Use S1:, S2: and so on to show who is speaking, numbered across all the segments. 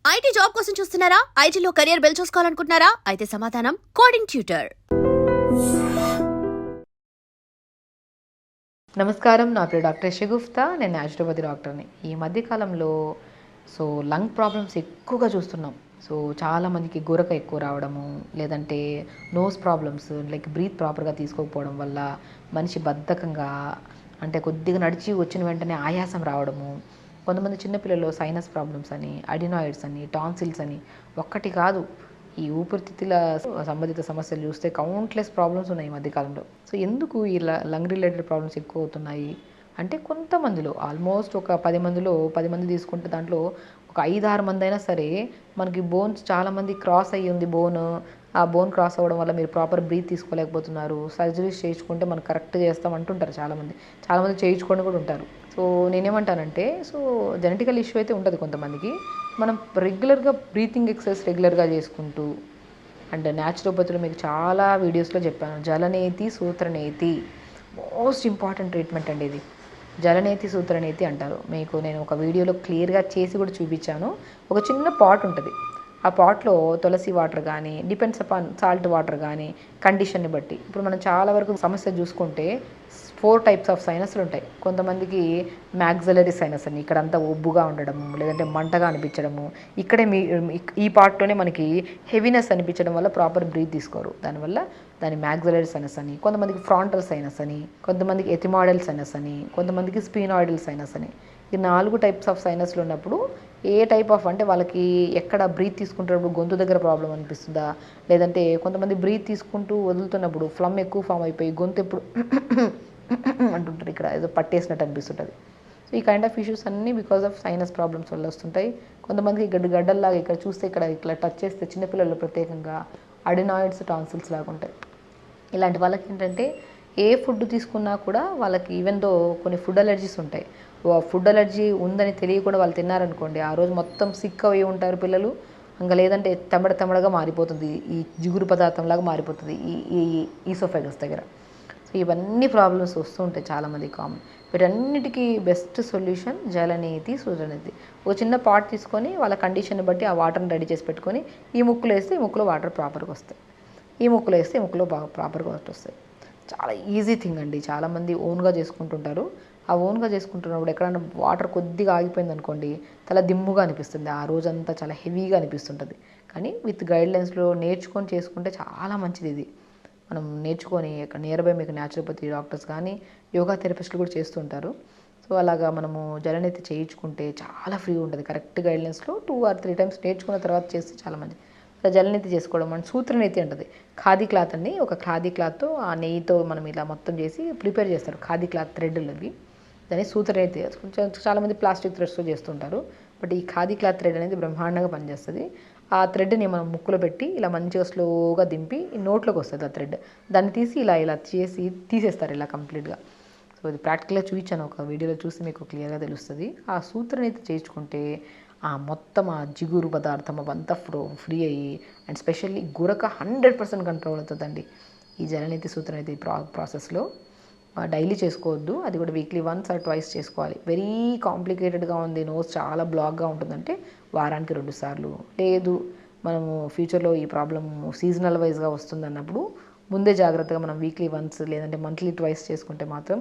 S1: IT job కోసం చూస్తున్నారా? ఐటీలో కెరియర్ బిల్డ్ చూసుకోవాలనుకుంటున్నారా? అయితే సమాధానం కోడింగ్ ట్యూటర్.
S2: నమస్కారం, నా పేరు డాక్టర్ షగుఫ్తా. నేను న్యాచురోపతి డాక్టర్ని. ఈ మధ్యకాలంలో లంగ్ ప్రాబ్లమ్స్ ఎక్కువగా చూస్తున్నాం. చాలామందికి గురక ఎక్కువ రావడము, లేదంటే నోస్ ప్రాబ్లమ్స్, లైక్ బ్రీత్ ప్రాపర్గా తీసుకోకపోవడం వల్ల మనిషి బద్ధకంగా, అంటే కొద్దిగా నడిచి వచ్చిన వెంటనే ఆయాసం రావడము. కొంతమంది చిన్నపిల్లల్లో సైనస్ ప్రాబ్లమ్స్ అని, అడినాయిడ్స్ అని, టాన్సిల్స్ అని, ఒక్కటి కాదు ఈ ఊపిరితిత్తుల సంబంధిత సమస్యలు చూస్తే కౌంట్లెస్ ప్రాబ్లమ్స్ ఉన్నాయి ఈ మధ్యకాలంలో. ఎందుకు ఈ లంగ్ రిలేటెడ్ ప్రాబ్లమ్స్ ఎక్కువ అవుతున్నాయి అంటే, కొంతమందిలో ఆల్మోస్ట్ ఒక 10 మందిలో 10 మంది తీసుకుంటే దాంట్లో ఒక 5-6 మంది అయినా సరే మనకి బోన్స్ చాలామంది క్రాస్ అయ్యి ఉంది ఆ బోన్ క్రాస్ అవ్వడం వల్ల మీరు ప్రాపర్ బ్రీత్ తీసుకోలేకపోతున్నారు, సర్జరీస్ చేయించుకుంటే మనం కరెక్ట్ చేస్తాం అంటుంటారు చాలామంది చేయించుకొని కూడా ఉంటారు. నేనేమంటానంటే, జెనెటికల్ ఇష్యూ అయితే ఉంటుంది కొంతమందికి. మనం రెగ్యులర్గా బ్రీతింగ్ ఎక్సర్సైజ్ రెగ్యులర్గా చేసుకుంటూ, అండ్ న్యాచురోపతిలో మీకు చాలా వీడియోస్లో చెప్పాను, జలనేతి సూత్రనేతి మోస్ట్ ఇంపార్టెంట్ ట్రీట్మెంట్ అండి ఇది. జలనేతి సూత్రనేతి అంటారు. మీకు నేను ఒక వీడియోలో క్లియర్గా చేసి కూడా చూపించాను. ఒక చిన్న పాట్ ఉంటుంది, ఆ పాట్లో తులసి వాటర్ కానీ, డిపెండ్స్ అపాన్ సాల్ట్ వాటర్ కానీ, కండిషన్ని బట్టి. ఇప్పుడు మనం చాలా వరకు సమస్య చూసుకుంటే 4 టైప్స్ ఆఫ్ సైనస్లు ఉంటాయి. కొంతమందికి మ్యాగ్జలరీ సైనస్ అని, ఇక్కడంతా ఒబ్బుగా ఉండడము, లేదంటే మంటగా అనిపించడము, ఇక్కడే ఈ పార్ట్లోనే మనకి హెవీనెస్ అనిపించడం వల్ల ప్రాపర్ బ్రీత్ తీసుకోరు, దాని మ్యాగ్జలరీ సైనస్ అని. కొంతమందికి ఫ్రాంటల్ సైనస్ అని, కొంతమందికి ఎథిమాయిడల్ సైనస్ అని, కొంతమందికి స్పీనాయిడల్ సైనస్ అని. ఈ 4 టైప్స్ ఆఫ్ సైనస్లు ఉన్నప్పుడు ఏ టైప్ ఆఫ్ అంటే వాళ్ళకి ఎక్కడ బ్రీత్ తీసుకుంటున్నప్పుడు గొంతు దగ్గర ప్రాబ్లం అనిపిస్తుందా, లేదంటే కొంతమంది బ్రీత్ తీసుకుంటూ వదులుతున్నప్పుడు ఫ్లమ్ ఎక్కువ ఫామ్ అయిపోయి గొంతు ఎప్పుడు అంటుంటారు, ఇక్కడ ఏదో పట్టేసినట్టు అనిపిస్తుంటుంది. ఈ కైండ్ ఆఫ్ ఇష్యూస్ అన్నీ బికాస్ ఆఫ్ సైనస్ ప్రాబ్లమ్స్ వల్ల వస్తుంటాయి. కొంతమందికి గడ్డల్లాగా ఇక్కడ చూస్తే ఇక్కడ ఇట్లా టచ్ చేస్తే చిన్నపిల్లలు ప్రత్యేకంగా అడినాయిడ్స్, టాన్సిల్స్ లాగా ఉంటాయి. ఇలాంటి వాళ్ళకి ఏంటంటే ఏ ఫుడ్ తీసుకున్నా కూడా వాళ్ళకి ఈవెన్దో కొన్ని ఫుడ్ అలర్జీస్ ఉంటాయి. ఫుడ్ అలర్జీ ఉందని తెలియకుండా వాళ్ళు తిన్నారనుకోండి, ఆ రోజు మొత్తం సిక్ అయి ఉంటారు పిల్లలు. ఇంకా లేదంటే తమడగా మారిపోతుంది, ఈ జిగురు పదార్థంలాగా మారిపోతుంది ఈ ఈసోఫెగస్ దగ్గర. ఇవన్నీ ప్రాబ్లమ్స్ వస్తూ ఉంటాయి చాలామంది కామన్. వీటన్నిటికీ బెస్ట్ సొల్యూషన్ జలనేతి సూత్రనేతి. ఒక చిన్న పాట్ తీసుకొని వాళ్ళ కండిషన్ని బట్టి ఆ వాటర్ని రెడీ చేసి పెట్టుకొని ఈ ముక్కులో వేస్తే ఈ ముక్కులో వాటర్ ప్రాపర్గా వస్తాయి, ఈ ముక్కులో వేస్తే ఈ ముక్కులో బాగా ప్రాపర్గా వాటర్ వస్తాయి. చాలా ఈజీ థింగ్ అండి. చాలామంది ఓన్గా చేసుకుంటుంటారు. ఆ ఓన్గా చేసుకుంటున్నప్పుడు ఎక్కడైనా వాటర్ కొద్దిగా ఆగిపోయింది అనుకోండి, చాలా దిమ్ముగా అనిపిస్తుంది, ఆ రోజంతా చాలా హెవీగా అనిపిస్తుంటుంది. కానీ విత్ గైడ్లైన్స్లో నేర్చుకొని చేసుకుంటే చాలా మంచిది ఇది. మనం నేర్చుకొని నియర్ బై మీకు న్యాచురోపతి డాక్టర్స్ కానీ, యోగా థెరపిస్టులు కూడా చేస్తుంటారు. అలాగా మనము జలనేతి చేయించుకుంటే చాలా ఫ్రీగా ఉంటుంది. కరెక్ట్ గైడ్లైన్స్లో 2 or 3 టైమ్స్ నేర్చుకున్న తర్వాత చేస్తే చాలా మంచిది. జలనేతి చేసుకోవడం అంటే సూత్రనేతి అంటది. ఖాదీ క్లాత్ అండి, ఒక ఖాదీ క్లాత్తో ఆ నెయ్యితో మనం ఇలా మొత్తం చేసి ప్రిపేర్ చేస్తారు. ఖాదీ క్లాత్ థ్రెడ్లవి, దాన్ని సూత్రనేతి. చాలామంది ప్లాస్టిక్ థ్రెడ్స్తో చేస్తుంటారు, బట్ ఈ ఖాదీ క్లాత్ థ్రెడ్ అనేది బ్రహ్మాండంగా పనిచేస్తుంది. ఆ థ్రెడ్ని మనం ముక్కులో పెట్టి ఇలా మంచిగా స్లోగా దింపి నోట్లోకి వస్తుంది ఆ థ్రెడ్. దాన్ని తీసి ఇలా చేసి తీసేస్తారు ఇలా కంప్లీట్గా. ఇది ప్రాక్టికల్గా చూపించాను, ఒక వీడియోలో చూసి మీకు క్లియర్గా తెలుస్తుంది. ఆ సూత్రనేతి చేయించుకుంటే మొత్తం ఆ జిగురు పదార్థం అవంతా ఫ్రీ అయ్యి, అండ్ స్పెషల్లీ గురక 100% కంట్రోల్ అవుతుందండి ఈ జలనేతి సూత్రనేతి ప్రాసెస్లో. డైలీ చేసుకోవద్దు, అది కూడా వీక్లీ 1 or 2 చేసుకోవాలి. వెరీ కాంప్లికేటెడ్గా ఉంది, నోస్ చాలా బ్లాక్గా ఉంటుందంటే వారానికి 2 సార్లు. లేదు మనము ఫ్యూచర్లో ఈ ప్రాబ్లమ్ సీజనల్ వైజ్గా వస్తుందన్నప్పుడు ముందే జాగ్రత్తగా మనం వీక్లీ 1 లేదంటే మంత్లీ 2 చేసుకుంటే మాత్రం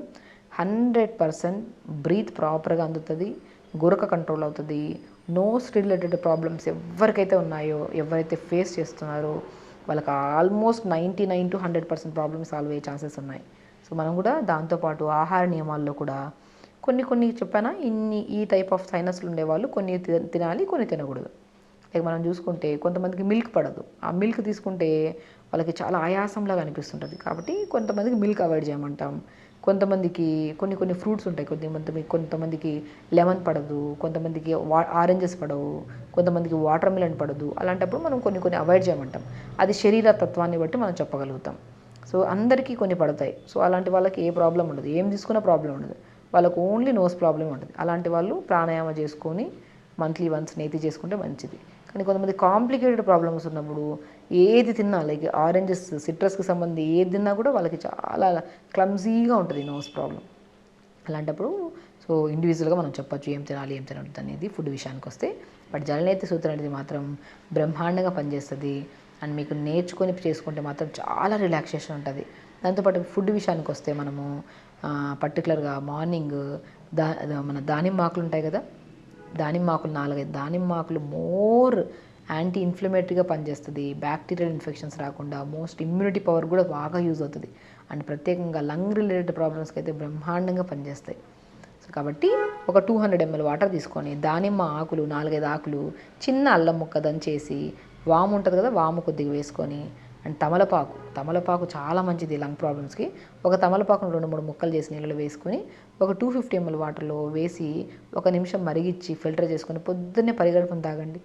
S2: 100% బ్రీత్ ప్రాపర్గా అందుతుంది, గురక కంట్రోల్ అవుతుంది. నోస్ రిలేటెడ్ ప్రాబ్లమ్స్ ఎవరికైతే ఉన్నాయో, ఎవరైతే ఫేస్ చేస్తున్నారో వాళ్ళకి ఆల్మోస్ట్ 99 to 100% ప్రాబ్లమ్స్ సాల్వ్ అయ్యే ఛాన్సెస్ ఉన్నాయి. మనం కూడా దాంతోపాటు ఆహార నియమాల్లో కూడా కొన్ని చెప్పానా, ఈ టైప్ ఆఫ్ సైనస్లు ఉండేవాళ్ళు కొన్ని తినాలి, కొన్ని తినకూడదు. లైక్ మనం చూసుకుంటే కొంతమందికి మిల్క్ పడదు, ఆ మిల్క్ తీసుకుంటే వాళ్ళకి చాలా ఆయాసంలాగా అనిపిస్తుంటుంది, కాబట్టి కొంతమందికి మిల్క్ అవాయిడ్ చేయమంటాం. కొంతమందికి కొన్ని ఫ్రూట్స్ ఉంటాయి, కొంతమందికి లెమన్ పడదు, కొంతమందికి ఆరెంజెస్ పడవు, కొంతమందికి వాటర్ మిలన్ పడదు. అలాంటప్పుడు మనం కొన్ని అవాయిడ్ చేయమంటాం. అది శరీర తత్వాన్ని బట్టి మనం చెప్పగలుగుతాం. అందరికీ కొన్ని పడతాయి. అలాంటి వాళ్ళకి ఏ ప్రాబ్లం ఉండదు, ఏం తీసుకున్న ప్రాబ్లం ఉండదు, వాళ్ళకు ఓన్లీ నోస్ ప్రాబ్లం ఉంటుంది. అలాంటి వాళ్ళు ప్రాణాయామం చేసుకొని మంత్లీ 1 నేతి చేసుకుంటే మంచిది. కానీ కొంతమంది కాంప్లికేటెడ్ ప్రాబ్లమ్స్ ఉన్నప్పుడు ఏది తిన్నా, లైక్ ఆరెంజెస్, సిట్రస్కి సంబంధించి ఏది తిన్నా కూడా వాళ్ళకి చాలా క్లమ్జీగా ఉంటుంది నోస్ ప్రాబ్లం. అలాంటప్పుడు ఇండివిజువల్గా మనం చెప్పచ్చు ఏం తినాలి ఏం తినద్దు అనేది ఫుడ్ విషయానికి వస్తే. బట్ జలనేతి సూత్రం అనేది మాత్రం బ్రహ్మాండంగా పనిచేస్తుంది. అండ్ మీకు నేర్చుకొని చేసుకుంటే మాత్రం చాలా రిలాక్సేషన్ ఉంటుంది. దాంతోపాటు ఫుడ్ విషయానికి వస్తే మనము పర్టికులర్గా మార్నింగ్ మన దానిమ్మ ఆకులు ఉంటాయి కదా, దానిమ్మ ఆకులు 4-5 దానిమ్మ ఆకులు మోర్ యాంటీ ఇన్ఫ్లమేటరీగా పనిచేస్తుంది. బ్యాక్టీరియల్ ఇన్ఫెక్షన్స్ రాకుండా మోస్ట్ ఇమ్యూనిటీ పవర్ కూడా బాగా యూజ్ అవుతుంది. అండ్ ప్రత్యేకంగా లంగ్ రిలేటెడ్ ప్రాబ్లమ్స్కి అయితే బ్రహ్మాండంగా పనిచేస్తాయి. సో కాబట్టి ఒక 200 ml వాటర్ తీసుకొని దానిమ్మ ఆకులు 4-5 ఆకులు, చిన్న అల్లం ముక్క దంచేసి, వాము ఉంటుంది కదా, వాము కొద్దిగా వేసుకొని, అండ్ తమలపాకు చాలా మంచిది లంగ్ ప్రాబ్లమ్స్కి. ఒక తమలపాకును 2-3 ముక్కలు చేసి నీళ్ళలో వేసుకొని ఒక 250 ml వాటర్లో వేసి 1 నిమిషం మరిగించి ఫిల్టర్ చేసుకొని పొద్దున్నే పరిగడుపుని తాగండి.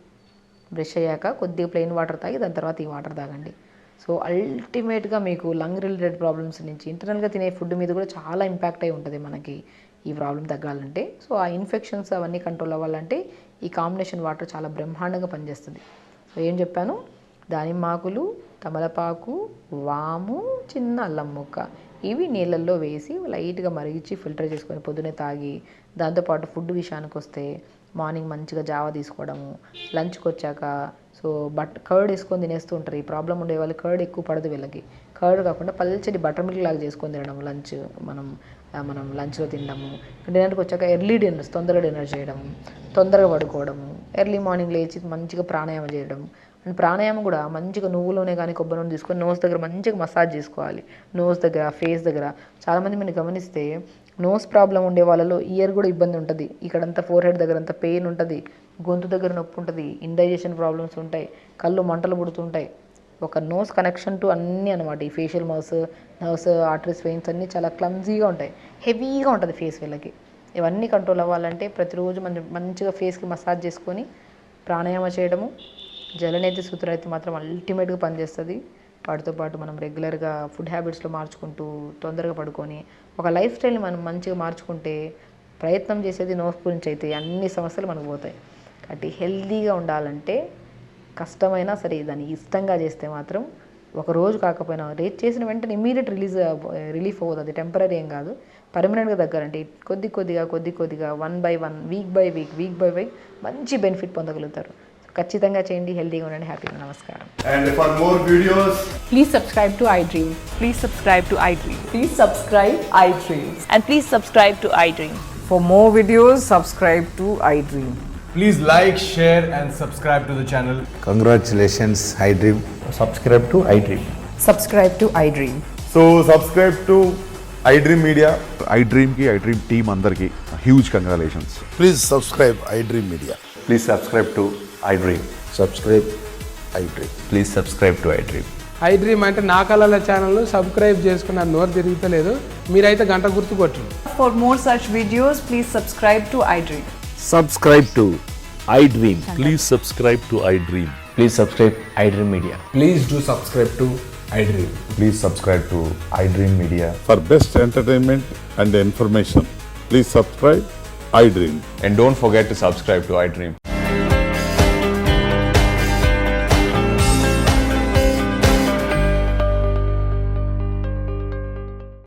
S2: బ్రష్ అయ్యాక కొద్దిగా ప్లెయిన్ వాటర్ తాగి దాని తర్వాత ఈ వాటర్ తాగండి. సో అల్టిమేట్గా మీకు లంగ్ రిలేటెడ్ ప్రాబ్లమ్స్ నుంచి ఇంటర్నల్గా తినే ఫుడ్ మీద కూడా చాలా ఇంపాక్ట్ అయి ఉంటుంది మనకి ఈ ప్రాబ్లం తగ్గాలంటే. సో ఆ ఇన్ఫెక్షన్స్ అవన్నీ కంట్రోల్ అవ్వాలంటే ఈ కాంబినేషన్ వాటర్ చాలా బ్రహ్మాండంగా పనిచేస్తుంది. సో ఏం చెప్పాను, దానిమ్మాకులు, తమలపాకు, వాము, చిన్న అల్లం ముక్క, ఇవి నీళ్ళల్లో వేసి లైట్గా మరిగించి ఫిల్టర్ చేసుకొని పొద్దునే తాగి, దాంతోపాటు ఫుడ్ విషయానికి వస్తే మార్నింగ్ మంచిగా జావ తీసుకోవడము, లంచ్కి వచ్చాక సో కర్డ్ వేసుకొని తినేస్తూ ఉంటారు. ఈ ప్రాబ్లం ఉండే వాళ్ళు కర్డ్ ఎక్కువ పడదు వీళ్ళకి. కర్డ్ కాకుండా పల్చడి బటర్ మిల్క్ లాగా చేసుకొని తినడం లంచ్, మనం లంచ్లో తినడము. డిన్నర్కి వచ్చాక ఎర్లీ డిన్నర్స్, తొందరగా డిన్నర్ చేయడము, తొందరగా పడుకోవడము, ఎర్లీ మార్నింగ్ లేచి మంచిగా ప్రాణాయామం చేయడం. అండ్ ప్రాణాయామం కూడా మంచిగా నువ్వుల నూనె కానీ కొబ్బరి నూనె తీసుకొని నోస్ దగ్గర మంచిగా మసాజ్ చేసుకోవాలి. నోస్ దగ్గర, ఫేస్ దగ్గర. చాలామంది మీరు గమనిస్తే నోస్ ప్రాబ్లం ఉండే వాళ్ళలో ఇయర్ కూడా ఇబ్బంది ఉంటుంది. ఇక్కడంతా ఫోర్ హెడ్ దగ్గర అంతా పెయిన్ ఉంటుంది, గొంతు దగ్గర నొప్పి ఉంటుంది, ఇండైజెషన్ ప్రాబ్లమ్స్ ఉంటాయి, కళ్ళు మంటలు పుడుతుంటాయి. ఒక నోస్ కనెక్షన్ టు అన్నీ అనమాట. ఈ ఫేషియల్ నర్వ్స్, ఆర్టరీస్, వెయిన్స్ అన్నీ చాలా క్లమ్జీగా ఉంటాయి, హెవీగా ఉంటుంది ఫేస్ వీళ్ళకి. ఇవన్నీ కంట్రోల్ అవ్వాలంటే ప్రతిరోజు మంచిగా ఫేస్కి మసాజ్ చేసుకొని ప్రాణాయామం చేయడము, జలనేతి సూత్రం అయితే మాత్రం అల్టిమేట్గా పనిచేస్తుంది. వాటితో పాటు మనం రెగ్యులర్గా ఫుడ్ హ్యాబిట్స్లో మార్చుకుంటూ తొందరగా పడుకొని ఒక లైఫ్ స్టైల్ని మనం మంచిగా మార్చుకుంటే, ప్రయత్నం చేసేది నోస్ గురించి అయితే అన్ని సమస్యలు మనకు పోతాయి. కాబట్టి హెల్తీగా ఉండాలంటే కష్టమైనా సరే దాన్ని ఇష్టంగా చేస్తే మాత్రం ఒక రోజు కాకపోయినా రేట్ చేసిన వెంటనే ఇమీడియట్ రిలీఫ్ అవ్వదు. అది టెంపరీ ఏం కాదు, పర్మనెంట్గా తగ్గాలంటే కొద్ది కొద్దిగా 1 by 1, వీక్ బై వీక్ మంచి బెనిఫిట్ పొందగలుగుతారు. ఖచ్చితంగా చేయండి, హెల్తీగా ఉండండి, హ్యాపీగా. నమస్కారం.
S3: And for more videos,
S4: Please subscribe to iDream.
S5: Please subscribe to iDream.
S4: Please subscribe iDream.
S5: And please subscribe to iDream.
S4: For more videos, subscribe to iDream.
S3: please like, share and subscribe to the channel.
S6: Congratulations, iDream.
S7: Subscribe to iDream.
S4: Subscribe to iDream.
S7: So subscribe to iDream Media.
S8: iDream team అందరికి huge congratulations.
S6: Please subscribe iDream Media.
S7: Please subscribe to iDream.
S6: Subscribe iDream.
S7: Please subscribe to iDream.
S9: iDream అంటే నా కళల ఛానల్ను subscribe చేసుకున్న నోరు తిరుగుతలేదు, మీరైతే గంట గుర్తు కొట్టండి.
S5: For more such videos, please subscribe to iDream.
S10: Subscribe to iDream. Please subscribe to iDream.
S7: Please subscribe iDream Media.
S3: Please do subscribe to iDream.
S7: Please subscribe to iDream Media.
S8: For best entertainment and information, please subscribe iDream.
S7: And don't forget to subscribe to iDream.